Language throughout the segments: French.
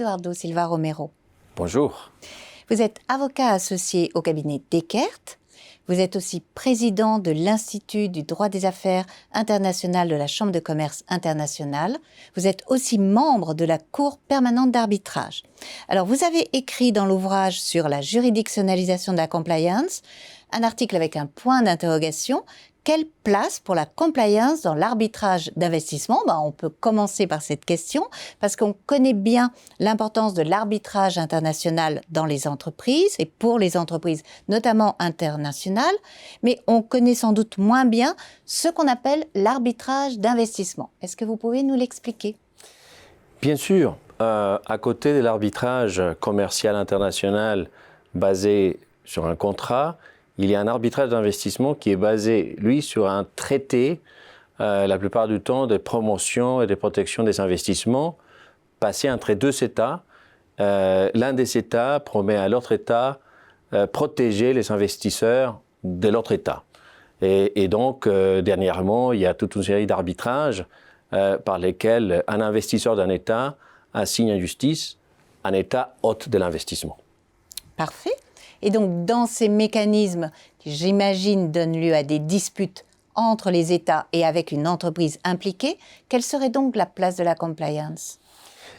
Eduardo Silva Romero. Bonjour. Vous êtes avocat associé au cabinet Descartes. Vous êtes aussi président de l'Institut du droit des affaires international de la Chambre de commerce internationale. Vous êtes aussi membre de la Cour permanente d'arbitrage. Alors, vous avez écrit dans l'ouvrage sur la juridictionnalisation de la compliance un article avec un point d'interrogation. Quelle place pour la compliance dans l'arbitrage d'investissement? On peut commencer par cette question parce qu'on connaît bien l'importance de l'arbitrage international dans les entreprises et pour les entreprises, notamment internationales, mais on connaît sans doute moins bien ce qu'on appelle l'arbitrage d'investissement. Est-ce que vous pouvez nous l'expliquer? Bien sûr, à côté de l'arbitrage commercial international basé sur un contrat, il y a un arbitrage d'investissement qui est basé, lui, sur un traité, la plupart du temps, de promotion et de protection des investissements, passé entre deux États. L'un des États promet à l'autre État protéger les investisseurs de l'autre État. Et donc, dernièrement, il y a toute une série d'arbitrages par lesquels un investisseur d'un État assigne en justice un État hôte de l'investissement. Parfait. Et donc, dans ces mécanismes qui, j'imagine, donnent lieu à des disputes entre les États et avec une entreprise impliquée, quelle serait donc la place de la compliance?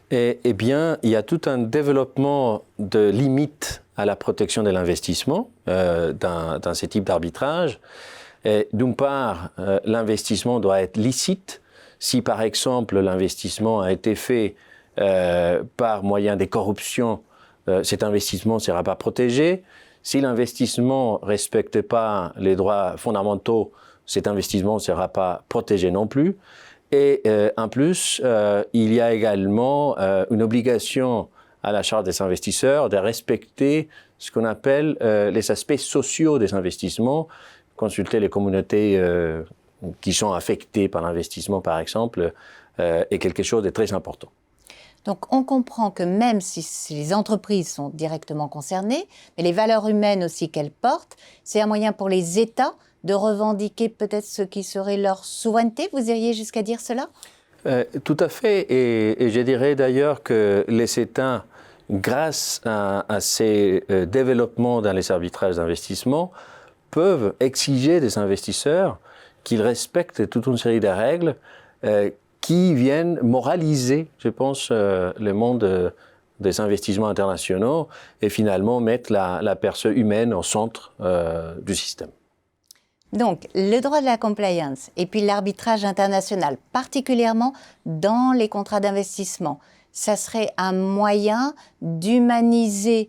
Eh bien, il y a tout un développement de limites à la protection de l'investissement dans ces types d'arbitrage. D'une part, l'investissement doit être licite. Si, par exemple, l'investissement a été fait par moyen des corruptions, cet investissement ne sera pas protégé. Si l'investissement ne respecte pas les droits fondamentaux, cet investissement ne sera pas protégé non plus. Et en plus, il y a également une obligation à la charge des investisseurs de respecter ce qu'on appelle les aspects sociaux des investissements. Consulter les communautés qui sont affectées par l'investissement, par exemple, est quelque chose de très important. Donc, on comprend que même si les entreprises sont directement concernées, mais les valeurs humaines aussi qu'elles portent, c'est un moyen pour les États de revendiquer peut-être ce qui serait leur souveraineté. Vous iriez jusqu'à dire cela? Tout à fait. Et je dirais d'ailleurs que les États, grâce à ces développements dans les arbitrages d'investissement, peuvent exiger des investisseurs qu'ils respectent toute une série de règles qui viennent moraliser, je pense, le monde des investissements internationaux et finalement mettre la personne humaine au centre du système. Donc, le droit de la compliance et puis l'arbitrage international, particulièrement dans les contrats d'investissement, ça serait un moyen d'humaniser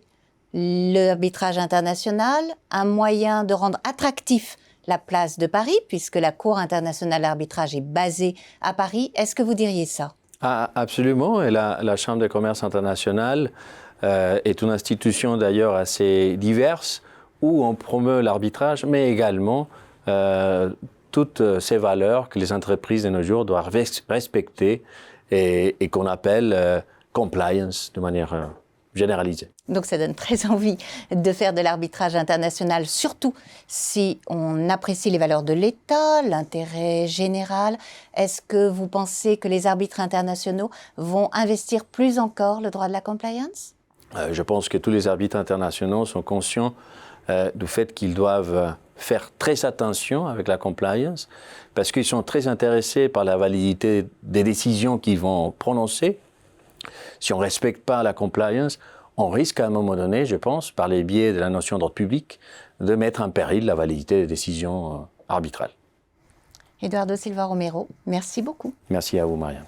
l'arbitrage international, un moyen de rendre attractif la place de Paris, puisque la Cour internationale d'arbitrage est basée à Paris. Est-ce que vous diriez ça? Absolument. Et la Chambre de commerce internationale est une institution d'ailleurs assez diverse où on promeut l'arbitrage, mais également toutes ces valeurs que les entreprises de nos jours doivent respecter et qu'on appelle compliance de manière généralisée. Donc ça donne très envie de faire de l'arbitrage international, surtout si on apprécie les valeurs de l'État, l'intérêt général. Est-ce que vous pensez que les arbitres internationaux vont investir plus encore le droit de la compliance? Je pense que tous les arbitres internationaux sont conscients du fait qu'ils doivent faire très attention avec la compliance parce qu'ils sont très intéressés par la validité des décisions qu'ils vont prononcer. Si on ne respecte pas la compliance, on risque à un moment donné, je pense, par les biais de la notion d'ordre public, de mettre en péril la validité des décisions arbitrales. Eduardo Silva Romero, merci beaucoup. Merci à vous, Marianne.